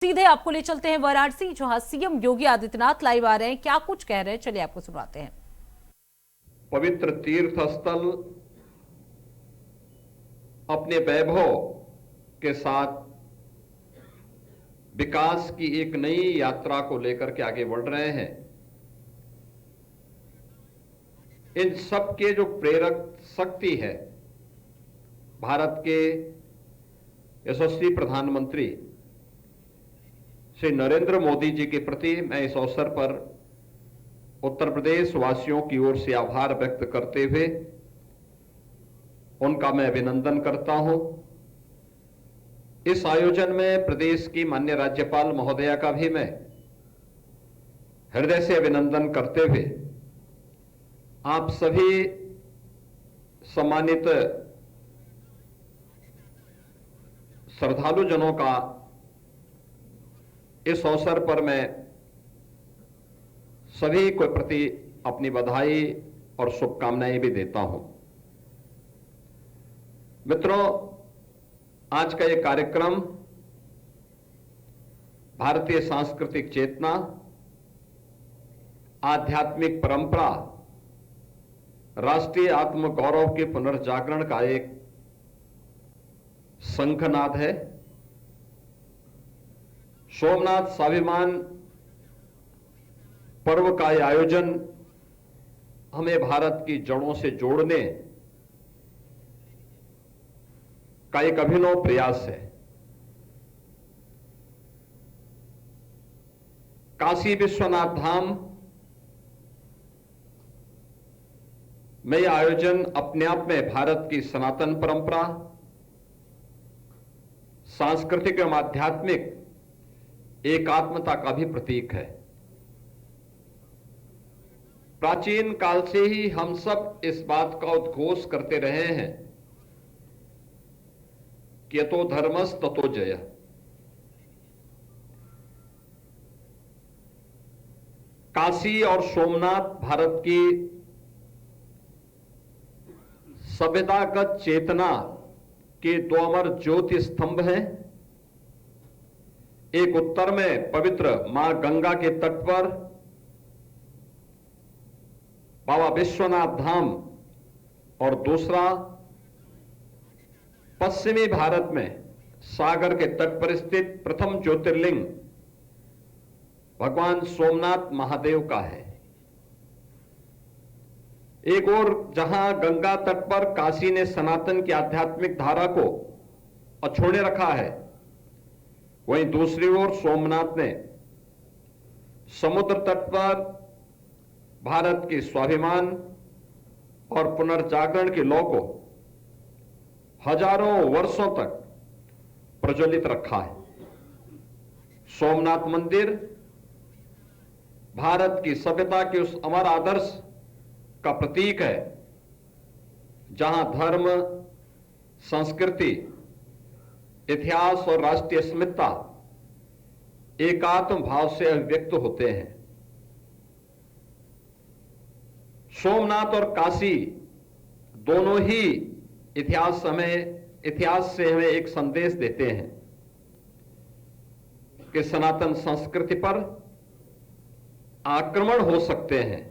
सीधे आपको ले चलते हैं वाराणसी, जहां सीएम योगी आदित्यनाथ लाइव आ रहे हैं। क्या कुछ कह रहे हैं, चलिए आपको सुनाते हैं। पवित्र तीर्थ स्थल अपने वैभव के साथ विकास की एक नई यात्रा को लेकर के आगे बढ़ रहे हैं। इन सब के जो प्रेरक शक्ति है, भारत के यशस्वी प्रधानमंत्री श्री नरेंद्र मोदी जी के प्रति मैं इस अवसर पर उत्तर प्रदेश वासियों की ओर से आभार व्यक्त करते हुए उनका मैं अभिनंदन करता हूं। इस आयोजन में प्रदेश की माननीय राज्यपाल महोदया का भी मैं हृदय से अभिनंदन करते हुए आप सभी सम्मानित श्रद्धालु जनों का इस अवसर पर मैं सभी को प्रति अपनी बधाई और शुभकामनाएं भी देता हूं। मित्रों, आज का यह कार्यक्रम भारतीय सांस्कृतिक चेतना, आध्यात्मिक परंपरा, राष्ट्रीय आत्मगौरव के पुनर्जागरण का एक शंखनाद है। सोमनाथ स्वाभिमान पर्व का यह आयोजन हमें भारत की जड़ों से जोड़ने का एक अभिनव प्रयास है। काशी विश्वनाथ धाम में यह आयोजन अपने आप में भारत की सनातन परंपरा, सांस्कृतिक एवं आध्यात्मिक एकात्मता का भी प्रतीक है। प्राचीन काल से ही हम सब इस बात का उद्घोष करते रहे हैं कि यतो धर्मस् ततो जयः। काशी और सोमनाथ भारत की सभ्यतागत चेतना के दो अमर ज्योति स्तंभ हैं। एक उत्तर में पवित्र मां गंगा के तट पर बाबा विश्वनाथ धाम और दूसरा पश्चिमी भारत में सागर के तट पर स्थित प्रथम ज्योतिर्लिंग भगवान सोमनाथ महादेव का है। एक और जहां गंगा तट पर काशी ने सनातन की आध्यात्मिक धारा को अछोड़े रखा है, वहीं दूसरी ओर सोमनाथ ने समुद्र तट पर भारत की स्वाभिमान और पुनर्जागरण की लौ को हजारों वर्षों तक प्रज्वलित रखा है। सोमनाथ मंदिर भारत की सभ्यता के उस अमर आदर्श का प्रतीक है जहां धर्म, संस्कृति, इतिहास और राष्ट्रीय अस्मिता एकात्म भाव से अभिव्यक्त होते हैं। सोमनाथ और काशी दोनों ही इतिहास से हमें एक संदेश देते हैं कि सनातन संस्कृति पर आक्रमण हो सकते हैं,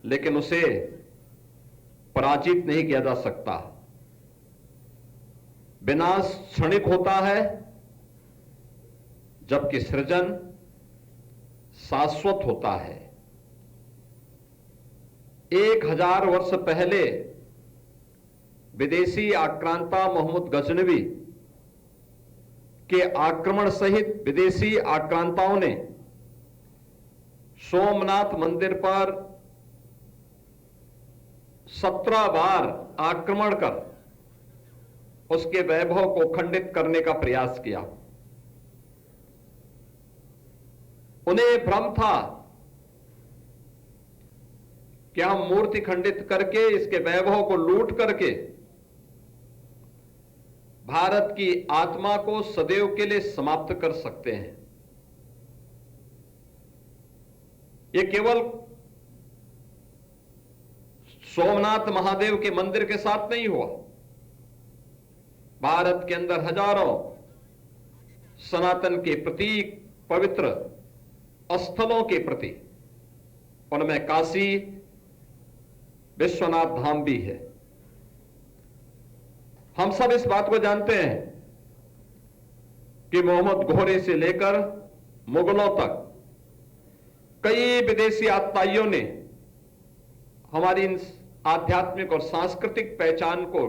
लेकिन उसे पराजित नहीं किया जा सकता। विनाश क्षणिक होता है, जबकि सृजन शाश्वत होता है। 1000 वर्ष पहले विदेशी आक्रांता मोहम्मद गजनवी के आक्रमण सहित विदेशी आक्रांताओं ने सोमनाथ मंदिर पर 17 बार आक्रमण कर उसके वैभव को खंडित करने का प्रयास किया। उन्हें भ्रम था कि हम मूर्ति खंडित करके इसके वैभव को लूट करके भारत की आत्मा को सदैव के लिए समाप्त कर सकते हैं। यह केवल सोमनाथ महादेव के मंदिर के साथ नहीं हुआ। भारत के अंदर हजारों सनातन के प्रतीक पवित्र स्थलों के प्रति, उनमें काशी विश्वनाथ धाम भी है। हम सब इस बात को जानते हैं कि मोहम्मद घोरी से लेकर मुगलों तक कई विदेशी आतताइयों ने हमारी इन आध्यात्मिक और सांस्कृतिक पहचान को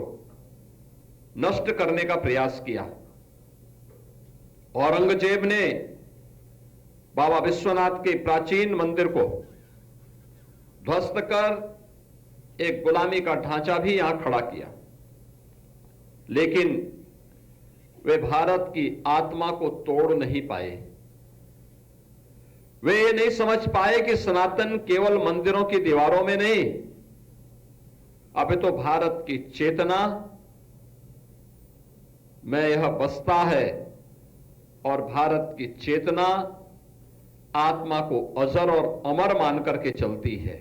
नष्ट करने का प्रयास किया। औरंगजेब ने बाबा विश्वनाथ के प्राचीन मंदिर को ध्वस्त कर एक गुलामी का ढांचा भी यहां खड़ा किया, लेकिन वे भारत की आत्मा को तोड़ नहीं पाए। वे ये नहीं समझ पाए कि सनातन केवल मंदिरों की दीवारों में नहीं, अभी तो भारत की चेतना में यह बसता है और भारत की चेतना आत्मा को अजर और अमर मान करके चलती है।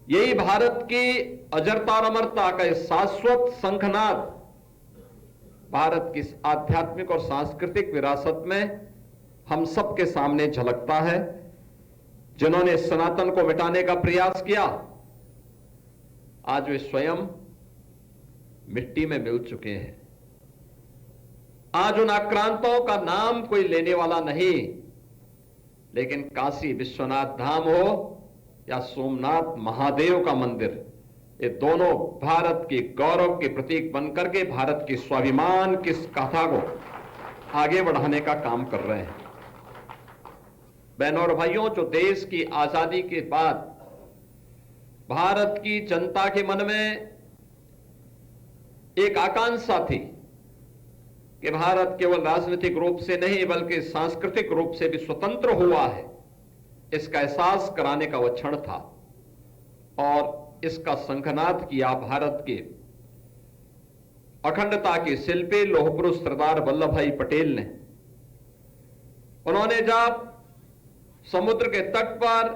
यही भारत की अजरता और अमरता का शाश्वत शंखनाद भारत की आध्यात्मिक और सांस्कृतिक विरासत में हम सबके सामने झलकता है। जिन्होंने सनातन को मिटाने का प्रयास किया, आज वे स्वयं मिट्टी में मिल चुके हैं। आज उन आक्रांतों का नाम कोई लेने वाला नहीं, लेकिन काशी विश्वनाथ धाम हो या सोमनाथ महादेव का मंदिर, ये दोनों भारत के गौरव के प्रतीक बनकर के भारत के स्वाभिमान की गाथा को आगे बढ़ाने का काम कर रहे हैं। बहनों और भाइयों, जो देश की आजादी के बाद भारत की जनता के मन में एक आकांक्षा थी कि भारत केवल राजनीतिक रूप से नहीं बल्कि सांस्कृतिक रूप से भी स्वतंत्र हुआ है, इसका एहसास कराने का वह क्षण था और इसका शंखनाद किया भारत के अखंडता के शिल्पी लौह पुरुष सरदार वल्लभ भाई पटेल ने। उन्होंने जब समुद्र के तट पर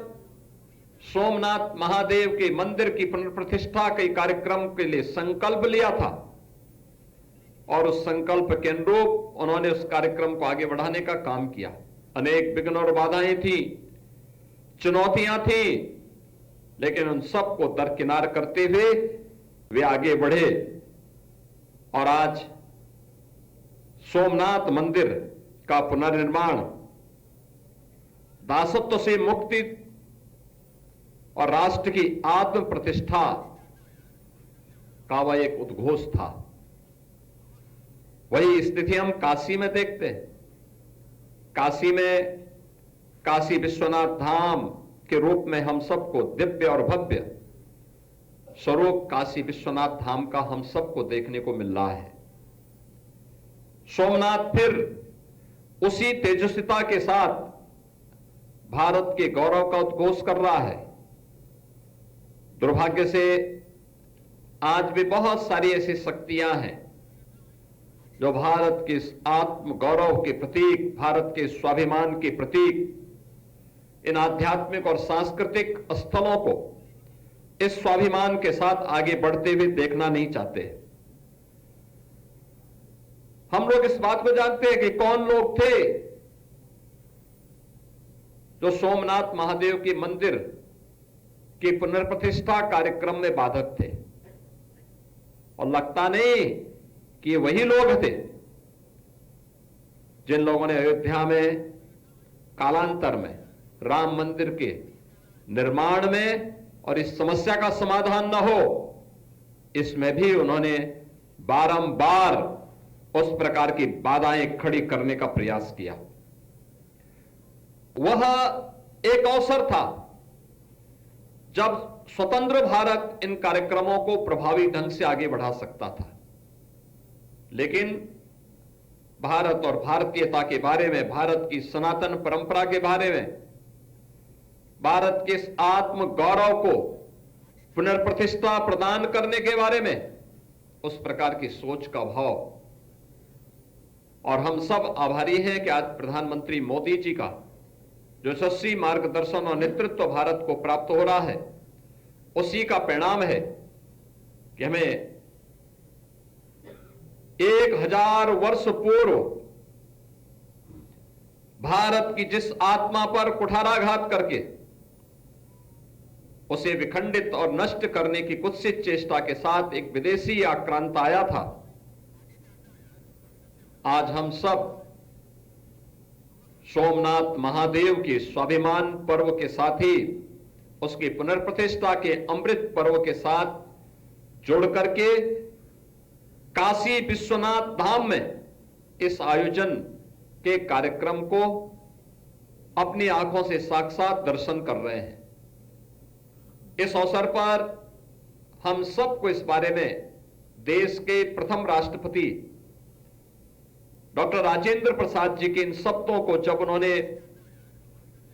सोमनाथ महादेव के मंदिर की पुनर्प्रतिष्ठा के कार्यक्रम के लिए संकल्प लिया था और उस संकल्प के अनुरूप उन्होंने उस कार्यक्रम को आगे बढ़ाने का काम किया। अनेक विघ्न और बाधाएं थी, चुनौतियां थी, लेकिन उन सबको दरकिनार करते हुए वे आगे बढ़े और आज सोमनाथ मंदिर का पुनर्निर्माण दासत्व से मुक्ति और राष्ट्र की आत्म प्रतिष्ठा का वह एक उद्घोष था। वही स्थिति हम काशी में देखते हैं। काशी में काशी विश्वनाथ धाम के रूप में हम सबको दिव्य और भव्य स्वरूप काशी विश्वनाथ धाम का हम सबको देखने को मिल रहा है। सोमनाथ फिर उसी तेजस्विता के साथ भारत के गौरव का उद्घोष कर रहा है। दुर्भाग्य से आज भी बहुत सारी ऐसी शक्तियां हैं जो भारत के आत्म गौरव के प्रतीक, भारत के स्वाभिमान के प्रतीक, इन आध्यात्मिक और सांस्कृतिक स्थलों को इस स्वाभिमान के साथ आगे बढ़ते हुए देखना नहीं चाहते। हम लोग इस बात को जानते हैं कि कौन लोग थे जो सोमनाथ महादेव के मंदिर की पुनर्प्रतिष्ठा कार्यक्रम में बाधक थे, और लगता नहीं कि वही लोग थे जिन लोगों ने अयोध्या में कालांतर में राम मंदिर के निर्माण में और इस समस्या का समाधान न हो, इसमें भी उन्होंने बारंबार उस प्रकार की बाधाएं खड़ी करने का प्रयास किया। वह एक अवसर था जब स्वतंत्र भारत इन कार्यक्रमों को प्रभावी ढंग से आगे बढ़ा सकता था, लेकिन भारत और भारतीयता के बारे में, भारत की सनातन परंपरा के बारे में, भारत के इस आत्म गौरव को पुनर्प्रतिष्ठा प्रदान करने के बारे में उस प्रकार की सोच का अभाव। और हम सब आभारी हैं कि आज प्रधानमंत्री मोदी जी का जो यशस्वी मार्गदर्शन और नेतृत्व भारत को प्राप्त हो रहा है, उसी का परिणाम है कि हमें 1000 वर्ष पूर्व भारत की जिस आत्मा पर कुठाराघात करके उसे विखंडित और नष्ट करने की कुत्सित चेष्टा के साथ एक विदेशी आक्रांत आया था, आज हम सब सोमनाथ महादेव के स्वाभिमान पर्व के साथ ही उसकी पुनर्प्रतिष्ठा के अमृत पर्व के साथ जोड़ करके काशी विश्वनाथ धाम में इस आयोजन के कार्यक्रम को अपनी आंखों से साक्षात दर्शन कर रहे हैं। इस अवसर पर हम सबको इस बारे में देश के प्रथम राष्ट्रपति डॉक्टर राजेंद्र प्रसाद जी के इन शब्दों को जब उन्होंने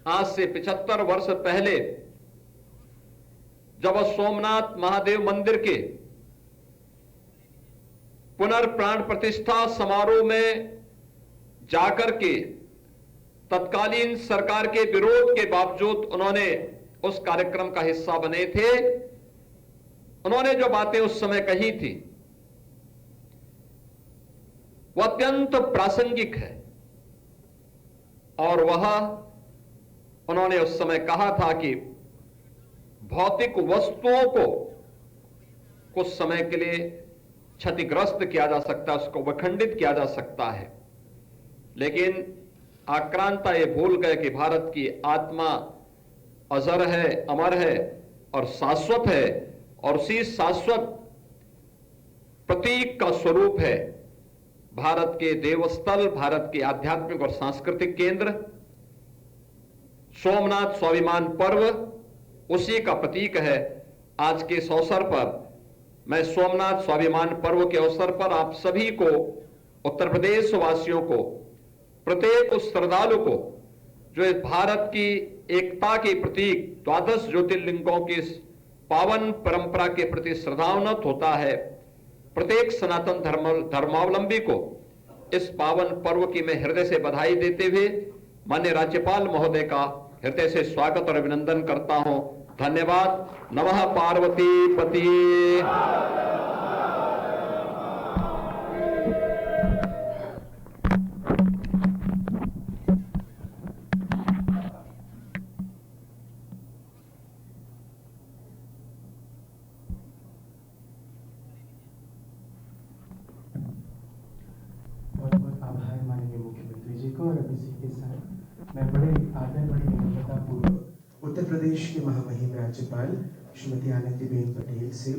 आज से 75 वर्ष पहले जब सोमनाथ महादेव मंदिर के पुनर्प्राण प्रतिष्ठा समारोह में जाकर के तत्कालीन सरकार के विरोध के बावजूद उन्होंने उस कार्यक्रम का हिस्सा बने थे, उन्होंने जो बातें उस समय कही थी वह अत्यंत प्रासंगिक है। और वह उन्होंने उस समय कहा था कि भौतिक वस्तुओं को कुछ समय के लिए क्षतिग्रस्त किया जा सकता है, उसको विखंडित किया जा सकता है, लेकिन आक्रांता ये भूल गए कि भारत की आत्मा अजर है, अमर है और शाश्वत है, और उसी शाश्वत प्रतीक का स्वरूप है भारत के देवस्थल, भारत के आध्यात्मिक और सांस्कृतिक केंद्र सोमनाथ स्वाभिमान पर्व, उसी का प्रतीक है। आज के इस अवसर पर मैं सोमनाथ स्वाभिमान पर्व के अवसर पर आप सभी को, उत्तर प्रदेश वासियों को, प्रत्येक उस श्रद्धालु को जो इस भारत की एकता के प्रतीक द्वादश ज्योतिर्लिंगों की इस पावन परंपरा के प्रति श्रद्धान्वित होता है, प्रत्येक सनातन धर्मावलंबी को इस पावन पर्व की मैं हृदय से बधाई देते हुए माननीय राज्यपाल महोदय का हृदय से स्वागत और अभिनंदन करता हूं। धन्यवाद। नमः पार्वती पति। बहुत बहुत आभार माननीय मुख्यमंत्री जी को। और अब इसी के साथ मैं बड़े आदर, बड़ी विनम्रता पूर्वक उत्तर प्रदेश के महामहिम राज्यपाल श्रीमती आनंदीबेन पटेल से